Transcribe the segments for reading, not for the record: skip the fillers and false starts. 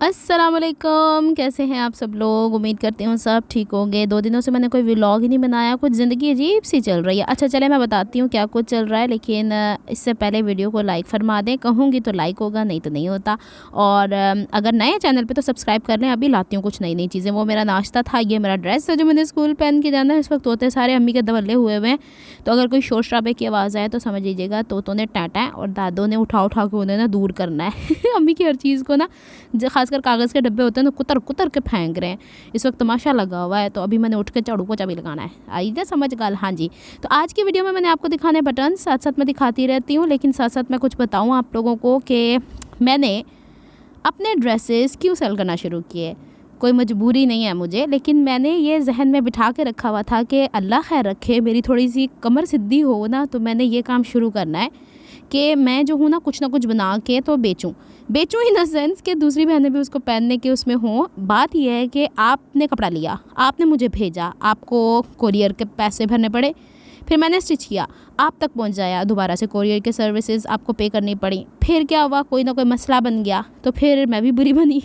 अस्सलामुअलैकुम, कैसे हैं आप सब लोग। उम्मीद करती हूँ सब ठीक होंगे। 2 दिनों से मैंने कोई व्लॉग ही नहीं बनाया, कुछ ज़िंदगी अजीब सी चल रही है। अच्छा चले मैं बताती हूँ क्या कुछ चल रहा है, लेकिन इससे पहले वीडियो को लाइक फरमा दें। कहूँगी तो लाइक होगा, नहीं तो नहीं होता। और अगर नए चैनल पे तो सब्सक्राइब कर लें। अभी लाती हूँ कुछ नई नई चीज़ें। वो मेरा नाश्ता था, ये मेरा ड्रेस है जो मैंने स्कूल पहन के जाना है। इस वक्त तोते सारे अम्मी के दवल्ले हुए हुए हैं, तो अगर कोई शोर शराबे की आवाज़ आए तो समझ लीजिएगा तोतों ने टाटा है और दादों ने उठा उठा के उन्हें ना दूर करना है। अम्मी की हर चीज़ को ना, खासकर कागज़ के डब्बे होते हैं ना, कुतर कुतर के फेंक रहे हैं। इस वक्त तमाशा लगा हुआ है, तो अभी मैंने उठ के झाड़ू पोछा भी लगाना है। आई ना समझ गल। हाँ जी, तो आज की वीडियो में मैंने आपको दिखाने बटन साथ साथ मैं दिखाती रहती हूँ, लेकिन साथ साथ मैं कुछ बताऊँ आप लोगों को कि मैंने अपने ड्रेसेस क्यों सेल करना शुरू किए। कोई मजबूरी नहीं है मुझे, लेकिन मैंने ये जहन में बिठा के रखा हुआ था कि अल्लाह खैर रखे, मेरी थोड़ी सी कमर सिद्धि हो ना, तो मैंने ये काम शुरू करना है कि मैं जो हूँ ना कुछ बना के तो बेचूँ इन द सेंस कि दूसरी बहनें भी उसको पहनने के उसमें हों। बात यह है कि आपने कपड़ा लिया, आपने मुझे भेजा, आपको कोरियर के पैसे भरने पड़े, फिर मैंने स्टिच किया, आप तक पहुंच जाया, दोबारा से कोरियर के सर्विसेज आपको पे करनी पड़ी। फिर क्या हुआ, कोई ना कोई मसला बन गया, तो फिर मैं भी बुरी बनी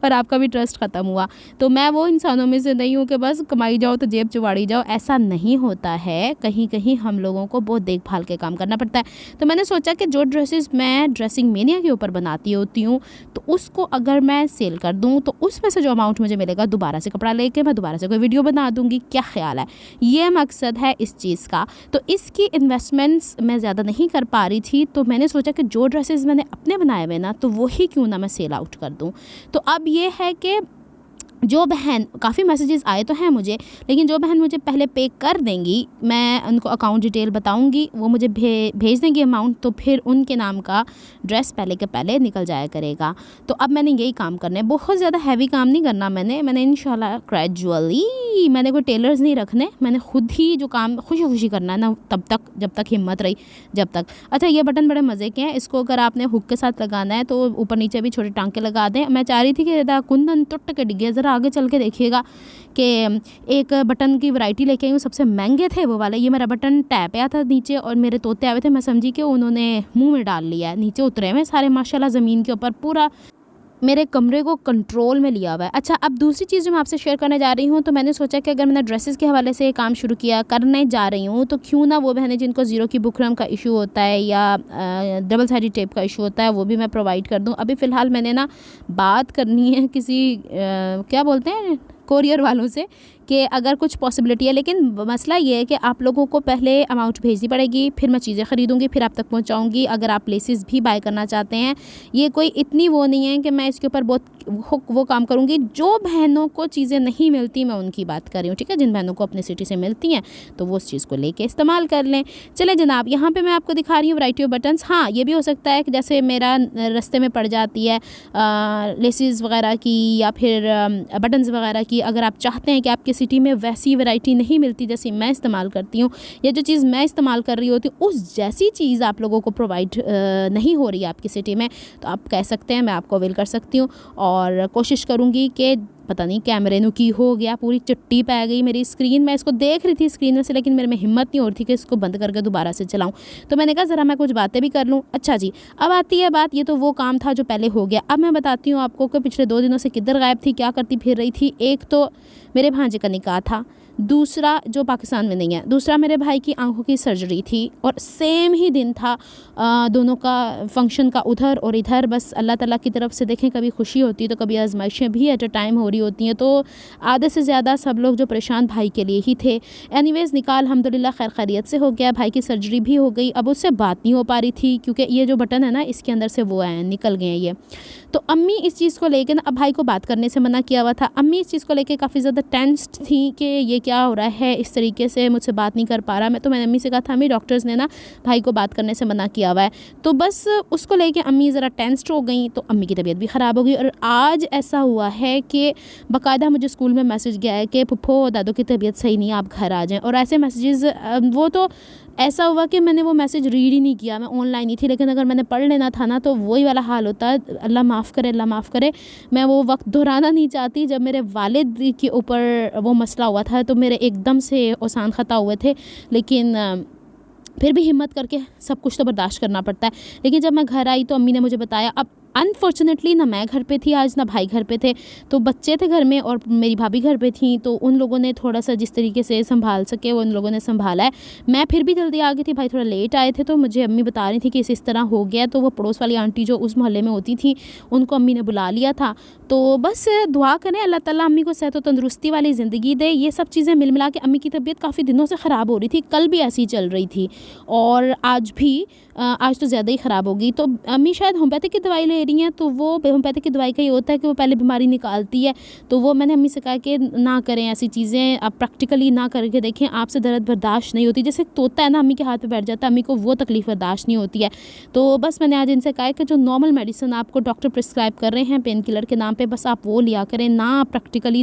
और आपका भी ट्रस्ट ख़त्म हुआ। तो मैं वो इंसानों में से नहीं हूँ कि बस कमाई जाओ तो जेब चुवाड़ी जाओ, ऐसा नहीं होता है। कहीं कहीं हम लोगों को बहुत देखभाल के काम करना पड़ता है। तो मैंने सोचा कि जो ड्रेसेस मैं ड्रेसिंग मेनिया के ऊपर बनाती होती हूँ, तो उसको अगर मैं सेल कर दूँ तो उसमें से जो अमाउंट मुझे मिलेगा, दोबारा से कपड़ा लेके मैं दोबारा से कोई वीडियो बना दूँगी। क्या ख्याल है, ये मकसद है इस चीज़ का। तो इसकी इन्वेस्टमेंट्स मैं ज़्यादा नहीं कर पा रही थी, तो मैंने सोचा कि जो ड्रेसेस मैंने अपने बनाए हुए ना, तो वही क्यों ना मैं सेल आउट कर दूँ। तो अब ये है कि जो बहन, काफ़ी मैसेजेस आए तो हैं मुझे, लेकिन जो बहन मुझे पहले पे कर देंगी, मैं उनको अकाउंट डिटेल बताऊंगी, वो मुझे भेज देंगी अमाउंट, तो फिर उनके नाम का ड्रेस पहले के पहले निकल जाया करेगा। तो अब मैंने यही काम करना है, बहुत ज़्यादा हैवी काम नहीं करना मैंने इंशाल्लाह ग्रेजुअली, मैंने कोई टेलर्स नहीं रखने, मैंने खुद ही जो काम खुशी खुशी करना है ना, तब तक जब तक हिम्मत रही, जब तक। अच्छा, ये बटन बड़े मज़े के हैं, इसको अगर आपने हुक के साथ लगाना है तो ऊपर नीचे भी छोटे टांके लगा दें। मैं चाह रही थी कि कुंदन टुट के डिगे, ज़रा आगे चल के देखिएगा कि एक बटन की वैरायटी लेके आई हूँ, सबसे महंगे थे वो वाले। ये मेरा बटन टैप आया था नीचे और मेरे तोते आए थे, मैं समझी कि उन्होंने मुंह में डाल लिया है, नीचे उतरे हुए सारे माशाल्लाह ज़मीन के ऊपर, पूरा मेरे कमरे को कंट्रोल में लिया हुआ है। अच्छा, अब दूसरी चीज़ जो मैं आपसे शेयर करने जा रही हूँ, तो मैंने सोचा कि अगर मैंने ड्रेसेस के हवाले से काम शुरू किया करने जा रही हूँ, तो क्यों ना वो बहनें जिनको ज़ीरो की बुकरम का इशू होता है या डबल साइडेड टेप का इशू होता है, वो भी मैं प्रोवाइड कर दूँ। अभी फ़िलहाल मैंने ना बात करनी है किसी क्या बोलते हैं कोरियर वालों से कि अगर कुछ पॉसिबिलिटी है, लेकिन मसला ये है कि आप लोगों को पहले अमाउंट भेजनी पड़ेगी, फिर मैं चीज़ें ख़रीदूँगी, फिर आप तक पहुंचाऊँगी। अगर आप लेसेस भी बाय करना चाहते हैं, ये कोई इतनी वो नहीं है कि मैं इसके ऊपर बहुत वो काम करूँगी। जो बहनों को चीज़ें नहीं मिलती, मैं उनकी बात कर रही हूँ, ठीक है। जिन बहनों को अपनी सिटी से मिलती हैं तो वो उस चीज़ को लेके इस्तेमाल कर लें। चले जनाब, यहाँ पर मैं आपको दिखा रही हूँ वैरायटी ऑफ बटन्स। हाँ, ये भी हो सकता है कि जैसे मेरा रास्ते में पड़ जाती है लेसेस वगैरह की या फिर बटन्स वगैरह की, अगर आप चाहते हैं कि आपकी सिटी में वैसी वैरायटी नहीं मिलती जैसी मैं इस्तेमाल करती हूँ, या जो चीज़ मैं इस्तेमाल कर रही होती हूँ उस जैसी चीज़ आप लोगों को प्रोवाइड नहीं हो रही है आपकी सिटी में, तो आप कह सकते हैं, मैं आपको अवेल कर सकती हूँ। और कोशिश करूँगी कि पता नहीं कैमरे नु की हो गया, पूरी चिट्टी पै गई मेरी स्क्रीन। मैं इसको देख रही थी स्क्रीन में से, लेकिन मेरे में हिम्मत नहीं हो रही थी कि इसको बंद करके दोबारा से चलाऊं, तो मैंने कहा ज़रा मैं कुछ बातें भी कर लूं। अच्छा जी, अब आती है बात, ये तो वो काम था जो पहले हो गया। अब मैं बताती हूँ आपको कि पिछले 2 दिनों से किधर गायब थी, क्या करती फिर रही थी। एक तो मेरे भांजे का निकाह था, दूसरा जो पाकिस्तान में नहीं है, दूसरा मेरे भाई की आंखों की सर्जरी थी, और सेम ही दिन था दोनों का फंक्शन का, उधर और इधर। बस अल्लाह ताला की तरफ से देखें, कभी खुशी होती है तो कभी आजमाइशें भी एट अ टाइम हो रही होती हैं। तो आधे से ज़्यादा सब लोग जो परेशान भाई के लिए ही थे। एनीवेज़ निकाह अल्हम्दुलिल्लाह खैर खैरियत से हो गया, भाई की सर्जरी भी हो गई। अब उससे बात नहीं हो पा रही थी क्योंकि ये जो बटन है ना, इसके अंदर से वो आए निकल गए हैं ये। तो अम्मी इस चीज़ को लेकर, अब भाई को बात करने से मना किया हुआ था, अम्मी इस चीज़ को लेकर काफ़ी ज़्यादा टेंस्ड थी कि ये क्या हो रहा है, इस तरीके से मुझसे बात नहीं कर पा रहा। मैंने अम्मी से कहा था, अम्मी डॉक्टर्स ने ना भाई को बात करने से मना किया हुआ है। तो बस उसको लेके अम्मी ज़रा टेंस्ड हो गई, तो अम्मी की तबीयत भी ख़राब हो गई। और आज ऐसा हुआ है कि बाकायदा मुझे स्कूल में मैसेज गया है कि पुप्पो दादो की तबीयत सही नहीं है, आप घर आ जाएँ। और ऐसे मैसेजेस, वो तो ऐसा हुआ कि मैंने वो मैसेज रीड ही नहीं किया, मैं ऑनलाइन ही थी, लेकिन अगर मैंने पढ़ लेना था ना, तो वही वाला हाल होता है। अल्लाह माफ़ करे, अल्लाह माफ़ करे। मैं वो वक्त दोहराना नहीं चाहती जब मेरे वालिद के ऊपर वो मसला हुआ था, तो मेरे एकदम से ओसान ख़ता हुए थे, लेकिन फिर भी हिम्मत करके सब कुछ तो बर्दाश्त करना पड़ता है। लेकिन जब मैं घर आई तो अम्मी ने मुझे बताया, अब अनफॉर्चुनेटली ना मैं घर पे थी आज, ना भाई घर पे थे, तो बच्चे थे घर में और मेरी भाभी घर पे थी, तो उन लोगों ने थोड़ा-सा जिस तरीके से सँभाल सके वो उन लोगों ने सँभाला है। मैं फिर भी जल्दी आ गई थी, भाई थोड़ा लेट आए थे, तो मुझे अम्मी बता रही थी कि इस तरह हो गया, तो वो पड़ोस वाली आंटी जो उस मोहल्ले में होती थी, उनको अम्मी ने बुला लिया था। तो बस दुआ करें अल्लाह ताला अम्मी को सेहत और तंदुरुस्ती वाली ज़िंदगी दे। ये सब चीज़ें मिल-मिला के अम्मी की तबीयत काफ़ी दिनों से ख़राब हो रही थी, कल भी ऐसी ही चल रही थी और आज भी आज तो ज़्यादा ही ख़राब हो गई। तो अम्मी शायद होम्योपैथिक की दवाई ले रही हैं, तो वो होम्योपैथिक की दवाई का ये होता है कि वो पहले बीमारी निकालती है। तो वो मैंने अम्मी से कहा कि ना करें ऐसी चीज़ें, आप प्रैक्टिकली ना करके देखें, आपसे दर्द बर्दाश्त नहीं होती। जैसे एक तोता है ना अम्मी के हाथ पे बैठ जाता है, अम्मी को वो तकलीफ़ बर्दाश्त नहीं होती है। तो बस मैंने आज इनसे कहा है कि जो नॉर्मल मेडिसिन आपको डॉक्टर प्रिस्क्राइब कर रहे हैं पेन किलर के नाम पे, बस आप वो लिया करें, ना प्रैक्टिकली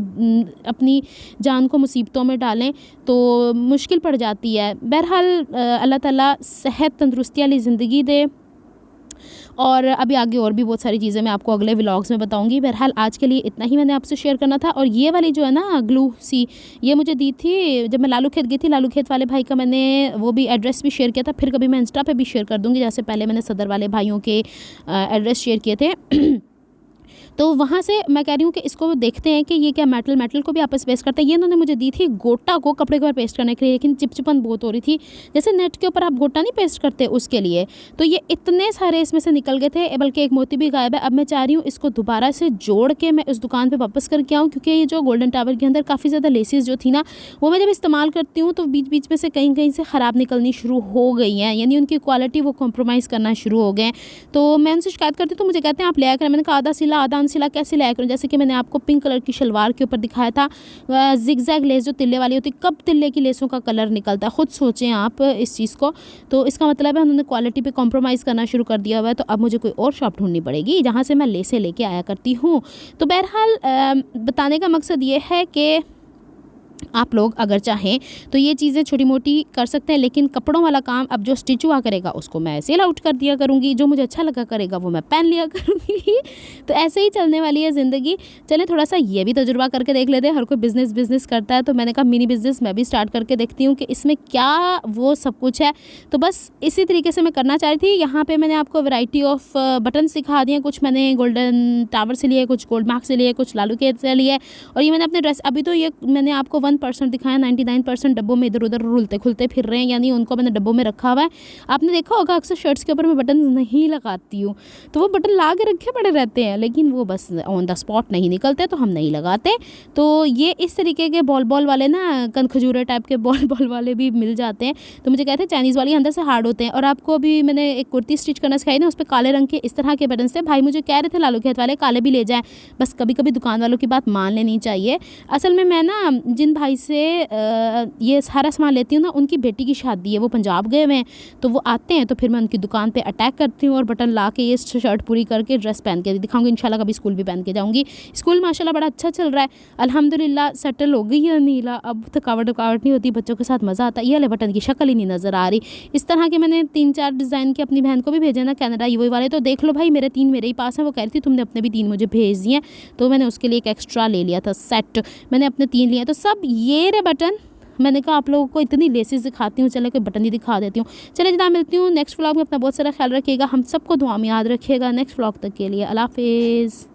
अपनी जान को मुसीबतों में डालें, तो मुश्किल पड़ जाती है। बहरहाल अल्लाह ताला सेहत तंदुरुस्ती वाली ज़िंदगी दे और अभी आगे और भी बहुत सारी चीज़ें मैं आपको अगले व्लॉग्स में बताऊंगी। बहरहाल आज के लिए इतना ही मैंने आपसे शेयर करना था। और ये वाली जो है ना ग्लू सी, ये मुझे दी थी जब मैं लालू खेत गई थी। लालू खेत वाले भाई का मैंने वो भी एड्रेस भी शेयर किया था, फिर कभी मैं इंस्टा पे भी शेयर कर दूँगी, जैसे पहले मैंने सदर वाले भाइयों के एड्रेस शेयर किए थे। तो वहाँ से मैं कह रही हूँ कि इसको देखते हैं कि ये क्या मेटल को भी आपस पेस्ट करते हैं। ये इन्होंने मुझे दी थी गोटा को कपड़े के ऊपर पेस्ट करने के लिए, लेकिन चिपचिपन बहुत हो रही थी, जैसे नेट के ऊपर आप गोटा नहीं पेस्ट करते उसके लिए। तो ये इतने सारे इसमें से निकल गए थे, बल्कि एक मोती भी गायब है। अब मैं चाह रही हूँ इसको दोबारा से जोड़ के मैं उस दुकान पर वापस करके आऊँ, क्योंकि ये जो गोल्डन टावर के अंदर काफ़ी ज़्यादा लेसेस जो थी ना, वो मैं जब इस्तेमाल करती हूँ तो बीच बीच में से कहीं कहीं से ख़राब निकलनी शुरू हो गई हैं, यानी उनकी क्वालिटी वो कॉम्प्रोमाइज़ करना शुरू हो गए। तो मैं उनसे शिकायत करती हूँ, तो मुझे कहते हैं आप ले आया करें। मैंने कहा आधा सिला आधा अनसिला कैसे लाया करूँ। जैसे कि मैंने आपको पिंक कलर की शलवार के ऊपर दिखाया था, जिगजैग लेस जो तिल्ले वाली होती, कब तिल्ले की लेसों का कलर निकलता है, खुद सोचें आप इस चीज़ को। तो इसका मतलब है उन्होंने क्वालिटी पे कॉम्प्रोमाइज़ करना शुरू कर दिया हुआ है। तो अब मुझे कोई और शॉप ढूंढनी पड़ेगी जहाँ से मैं लेसें लेके आया करती हूँ। तो बहरहाल बताने का मकसद ये है कि आप लोग अगर चाहें तो ये चीज़ें छोटी मोटी कर सकते हैं, लेकिन कपड़ों वाला काम अब जो स्टिच हुआ करेगा उसको मैं सेल आउट कर दिया करूँगी, जो मुझे अच्छा लगा करेगा वो मैं पहन लिया करूँगी। तो ऐसे ही चलने वाली है ज़िंदगी। चलें थोड़ा सा ये भी तजुर्बा करके देख लेते हैं। हर कोई बिज़नेस करता है, तो मैंने कहा मिनी बिज़नेस मैं भी स्टार्ट करके देखती हूँ कि इसमें क्या वो सब कुछ है। तो बस इसी तरीके से मैं करना चाह रही थी। यहाँ पर मैंने आपको वैरायटी ऑफ बटन सिखा दिए, कुछ मैंने गोल्डन टावर से लिए, कुछ गोल्ड मार्क से लिए, कुछ लालू खेत से लिए, और ये मैंने अपने ड्रेस, अभी तो ये मैंने आपको 1% दिखाया, 99% डब्बों में इधर उधर रुलते खुलते फिर रहे हैं, यानी उनको मैंने डब्बों में रखा हुआ है। आपने देखा होगा अक्सर शर्ट्स के ऊपर मैं बटन नहीं लगाती हूँ, तो वो बटन ला के रखे पड़े रहते हैं, लेकिन वो बस ऑन द स्पॉट नहीं निकलते, तो हम नहीं लगाते। तो ये इस तरीके के बॉल वाले ना, कन खजूरे टाइप के बॉल वाले भी मिल जाते हैं। तो मुझे कहते हैं चाइनीज़ वाली अंदर से हार्ड होते हैं। और आपको अभी मैंने एक कुर्ती स्टिच करना सिखाई ना, उस पर काले रंग के इस तरह के बटन थे। भाई मुझे कह रहे थे लालू खेत वाले काले भी ले जाएँ, बस कभी कभी दुकान वालों की बात मान लेनी चाहिए। असल में मैं ना जिन भाई से ये सारा सामान लेती हूँ ना, उनकी बेटी की शादी है, वो पंजाब गए हुए हैं, तो वो आते हैं, तो फिर मैं उनकी दुकान पे अटैक करती हूँ और बटन ला के ये शर्ट पूरी करके ड्रेस पहन के दिखाऊंगी। इंशाल्लाह कभी स्कूल भी पहन के जाऊँगी। स्कूल माशाल्लाह बड़ा अच्छा चल रहा है, अल्हम्दुलिल्लाह सेटल हो गई है नीला, अब थकावट नहीं होती, बच्चों के साथ मज़ा आता है। ये वाले बटन की शक्ल ही नहीं नज़र आ रही। इस तरह के मैंने 3-4 डिज़ाइन के अपनी बहन को भी भेजे ना, कनाडा ये वाले, तो देख लो भाई मेरे 3 मेरे ही पास हैं। वो कह रही थी तुमने अपने भी 3 मुझे भेज दिए, तो मैंने उसके लिए एक एक्स्ट्रा ले लिया था सेट, मैंने अपने 3 लिए। तो सब ये रे बटन, मैंने कहा आप लोगों को इतनी लेसेस दिखाती हूँ, चले कोई बटन ही दिखा देती हूँ। चले जनाब, मिलती हूँ नेक्स्ट व्लॉग में। अपना बहुत सारा ख्याल रखिएगा, हम सबको दुआ में याद रखिएगा। नेक्स्ट व्लॉग तक के लिए अल्लाह हाफिज़।